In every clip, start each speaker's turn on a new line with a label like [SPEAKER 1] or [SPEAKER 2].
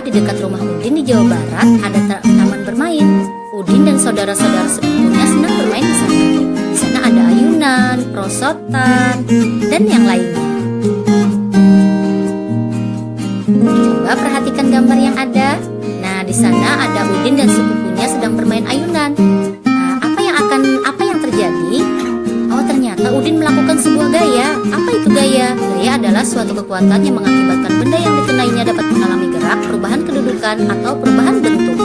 [SPEAKER 1] di dekat rumah Udin di Jawa Barat ada taman bermain. Udin dan saudara-saudara sepupunya senang bermain di sana. Di sana ada ayunan, perosotan, dan yang lainnya. Coba perhatikan gambar yang ada. Nah, di sana ada Udin dan sepupunya sedang bermain ayunan. Nah, apa yang terjadi? Oh, ternyata Udin melakukan sebuah gaya. Apa itu gaya? Gaya adalah suatu kekuatan yang mengakibatkan benda yang dikenainya dapat mengalami gerak, perubahan kedudukan, atau perubahan bentuk.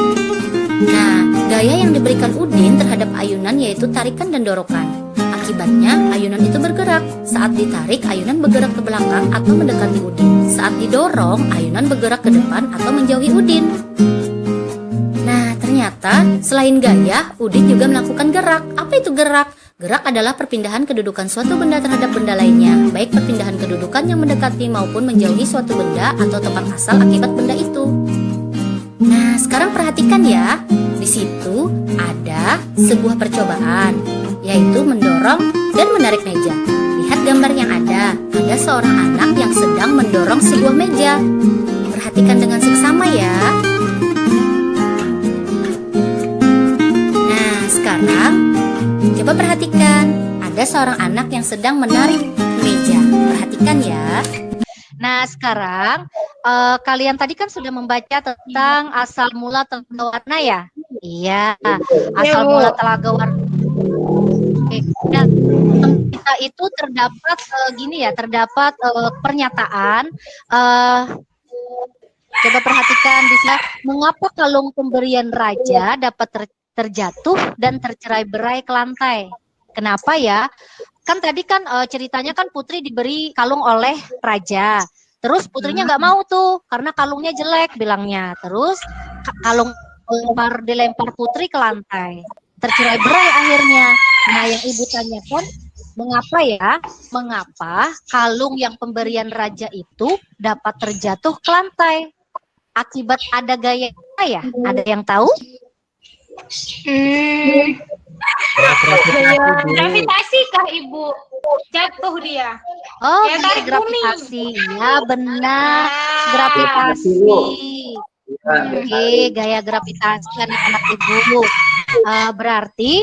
[SPEAKER 1] Nah, gaya yang diberikan Udin terhadap ayunan yaitu tarikan dan dorokan. Akibatnya, ayunan itu bergerak. Saat ditarik, ayunan bergerak ke belakang atau mendekati Udin. Saat didorong, ayunan bergerak ke depan atau menjauhi Udin. Nah, ternyata selain gaya, Udin juga melakukan gerak. Apa itu gerak? Gerak adalah perpindahan kedudukan suatu benda terhadap benda lainnya, baik perpindahan kedudukan yang mendekati maupun menjauhi suatu benda atau tempat asal akibat benda itu. Nah, sekarang perhatikan ya. Di situ ada sebuah percobaan, yaitu mendorong dan menarik meja. Lihat gambar yang ada. Ada seorang anak yang sedang mendorong sebuah meja. Perhatikan dengan seksama ya. Nah, sekarang coba perhatikan. Ada seorang anak yang sedang menarik meja. Perhatikan ya. Nah, sekarang kalian tadi kan sudah membaca tentang asal mula telaga warna ya? Iya, asal mula telaga warna. Oke. Nah, kita itu terdapat terdapat pernyataan. Coba perhatikan di sini. Mengapa kalung pemberian raja dapat terjatuh dan tercerai-berai ke lantai? Kenapa ya? Kan tadi kan ceritanya kan putri diberi kalung oleh raja. Terus putrinya nggak mau tuh karena kalungnya jelek bilangnya. Terus kalung dilempar putri ke lantai. Tercerai-berai akhirnya. Nah, yang ibu tanyakan, mengapa ya? Mengapa kalung yang pemberian raja itu dapat terjatuh ke lantai? Akibat ada gaya ya? Ada yang tahu?
[SPEAKER 2] Gravitasi kah ibu? Jatuh dia.
[SPEAKER 1] Oh, gravitasi. Ya benar, gravitasi. Oke, gaya gravitasi anak-anak ibu. Berarti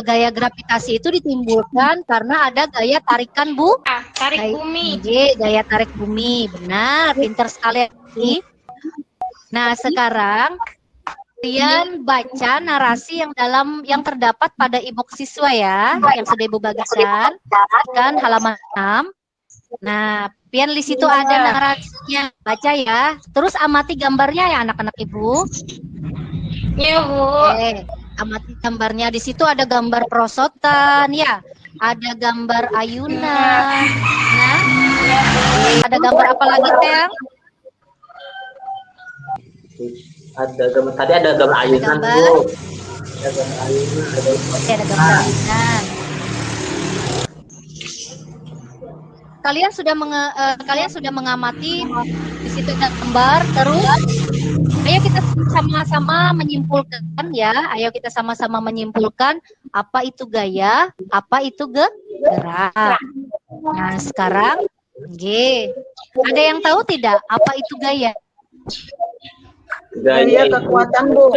[SPEAKER 1] gaya gravitasi itu ditimbulkan karena ada gaya tarikan
[SPEAKER 2] Tarik bumi.
[SPEAKER 1] Gaya tarik bumi. Benar, pintar sekali. Nah, sekarang kalian baca narasi yang terdapat pada e-book siswa ya, yang sudah ibu bagikan, kan halaman 6. Nah, pian di situ ada narasinya, baca ya. Terus amati gambarnya ya anak-anak ibu.
[SPEAKER 2] Iya bu.
[SPEAKER 1] Oke, amati gambarnya. Di situ ada gambar perosotan ya, ada gambar ayunan. Nah, ada gambar apa lagi Teng?
[SPEAKER 3] Tadi ada gambar ayunan bu. Ada gambar ayunan.
[SPEAKER 1] Ada gambar ayunan. Kalian sudah mengamati di situ ada gambar. Terus ayo kita sama-sama menyimpulkan ya. Ayo kita sama-sama menyimpulkan apa itu gaya, apa itu gerak. Nah, sekarang ada yang tahu tidak apa itu gaya?
[SPEAKER 4] Gaya kekuatan bu.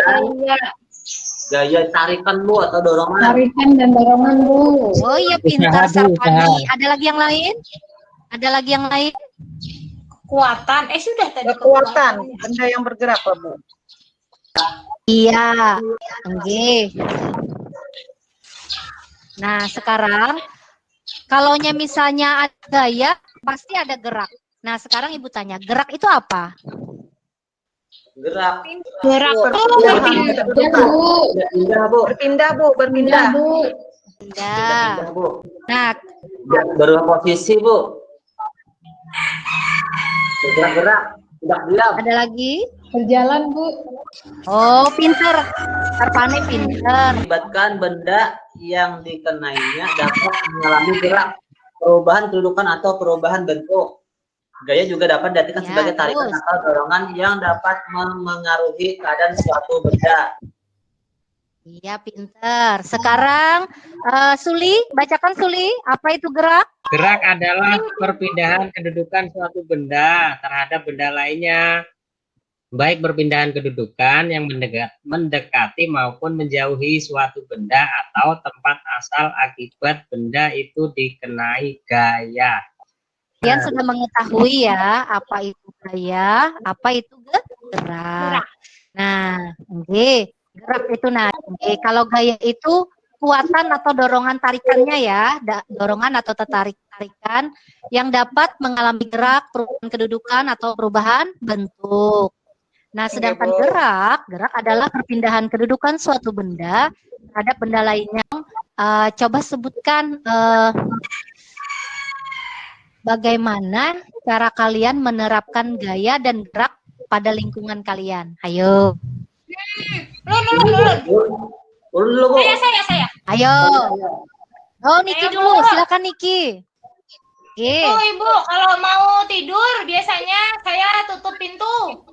[SPEAKER 3] Gaya tarikan bu atau dorongan.
[SPEAKER 4] Tarikan dan dorongan bu.
[SPEAKER 1] Oh iya, pintar Sarpani. Ada lagi yang lain? Ada lagi yang lain?
[SPEAKER 2] Kekuatan. Sudah tadi.
[SPEAKER 4] Kekuatan benda yang bergerak bu.
[SPEAKER 1] Iya. Nah, sekarang kalaunya misalnya ada gaya, pasti ada gerak. Nah, sekarang ibu tanya, gerak itu apa?
[SPEAKER 3] Gerak.
[SPEAKER 4] Berpindah bu.
[SPEAKER 1] Pindah. Nah,
[SPEAKER 3] Berubah posisi bu. Bergerak, tidak diam.
[SPEAKER 1] ada lagi?
[SPEAKER 4] Berjalan bu.
[SPEAKER 1] Oh, pintar. Sarpani pintar.
[SPEAKER 3] Melibatkan benda yang dikenainya dapat mengalami gerak, perubahan kedudukan atau perubahan bentuk. Gaya juga dapat diartikan sebagai tarikan atau dorongan yang dapat memengaruhi keadaan suatu benda.
[SPEAKER 1] Iya, pintar. Sekarang Suli, bacakan Suli, apa itu gerak?
[SPEAKER 5] Gerak adalah perpindahan kedudukan suatu benda terhadap benda lainnya. baik perpindahan kedudukan yang mendekati maupun menjauhi suatu benda atau tempat asal akibat benda itu dikenai gaya.
[SPEAKER 1] Kalian sudah mengetahui ya apa itu gaya, apa itu gerak. Nah, gerak itu kalau gaya itu kekuatan atau dorongan tarikannya ya, dorongan atau tarikan yang dapat mengalami gerak, perubahan kedudukan atau perubahan bentuk. Nah, sedangkan gerak adalah perpindahan kedudukan suatu benda terhadap benda lainnya. Coba sebutkan bagaimana cara kalian menerapkan gaya dan gerak pada lingkungan kalian. Ayo.
[SPEAKER 3] Ulun dulu, Bu.
[SPEAKER 2] Saya.
[SPEAKER 1] Ayo. Oh, Niki dulu. Silakan Niki.
[SPEAKER 2] Oh, Ibu, kalau mau tidur biasanya saya tutup pintu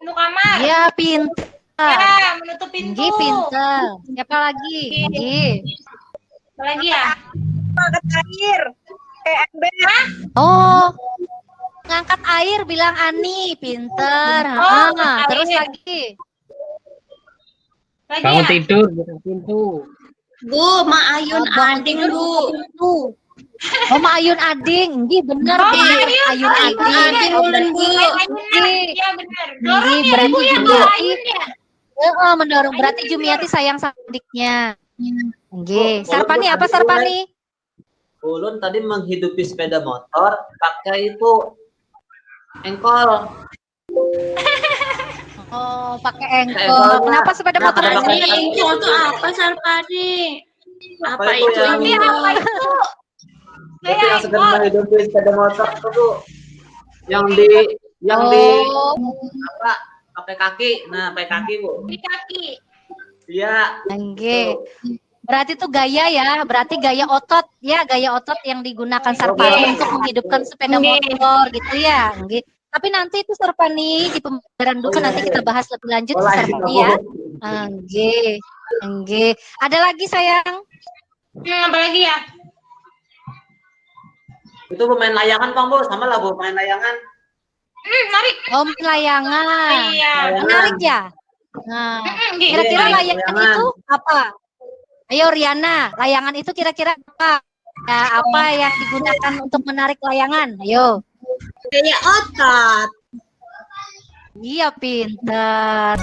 [SPEAKER 2] kamar.
[SPEAKER 1] Iya, pintar.
[SPEAKER 2] Ya, menutup pintu.
[SPEAKER 1] Niki pintar. Siapa lagi? Niki.
[SPEAKER 2] Apa lagi ya?
[SPEAKER 4] Angkat air. ember.
[SPEAKER 1] Oh, ngangkat air bilang Ani, pinter. Terus lagi.
[SPEAKER 5] Bangun tidur, buka pintu.
[SPEAKER 6] Bu, Ma Ayun Ading, Bu.
[SPEAKER 1] Oh, Ma Ayun Ading, nggih bener, Ayun Ading.
[SPEAKER 6] Ulun, Bu.
[SPEAKER 2] Iya benar. Dorong ya
[SPEAKER 1] berarti
[SPEAKER 2] Ibu ya,
[SPEAKER 1] Jumiati.
[SPEAKER 2] Mbak Ayun ya.
[SPEAKER 1] Mendorong berarti Jumiati sayang sama adiknya. Nggih, Sarpani apa Sarpani?
[SPEAKER 3] Ulun tadi menghidupi sepeda motor pakai itu engkol.
[SPEAKER 1] Oh, pakai engkol. Kenapa sepeda motor
[SPEAKER 3] Kenapa
[SPEAKER 1] ini?
[SPEAKER 3] pakai
[SPEAKER 6] Engkol itu apa, Sarpani? Apa
[SPEAKER 3] itu
[SPEAKER 6] itu
[SPEAKER 3] yang-
[SPEAKER 2] Ini apa itu?
[SPEAKER 3] Berarti yang sedang
[SPEAKER 2] engkol.
[SPEAKER 3] menghidupi sepeda motor itu, Bu. Yang di apa? Pakai kaki. Nah, pakai kaki, Bu.
[SPEAKER 2] Di kaki.
[SPEAKER 3] Iya.
[SPEAKER 1] Nggih. Berarti itu gaya ya, berarti gaya otot ya, gaya otot yang digunakan Sarpani untuk menghidupkan sepeda motor gitu ya. Nggih. Tapi nanti itu Sarpani di pembelajaran dulu nanti kita bahas lebih lanjut Sarpani ya. Nggih. Nggih. Ada lagi sayang?
[SPEAKER 2] Apa lagi ya?
[SPEAKER 3] Itu pemain layangan, Bang, Bu. Sama lah, Bu, pemain layangan.
[SPEAKER 2] Narik.
[SPEAKER 1] Oh, layangan.
[SPEAKER 2] Iya.
[SPEAKER 1] Menarik ya? Nah,
[SPEAKER 2] Nggih.
[SPEAKER 1] kira-kira
[SPEAKER 3] Iya,
[SPEAKER 1] layangan
[SPEAKER 3] layangan.
[SPEAKER 1] itu apa? Ayo Riana, layangan itu kira-kira apa? Ya, apa yang digunakan untuk menarik layangan? Ayo.
[SPEAKER 6] Gaya otot.
[SPEAKER 1] Iya, pinter.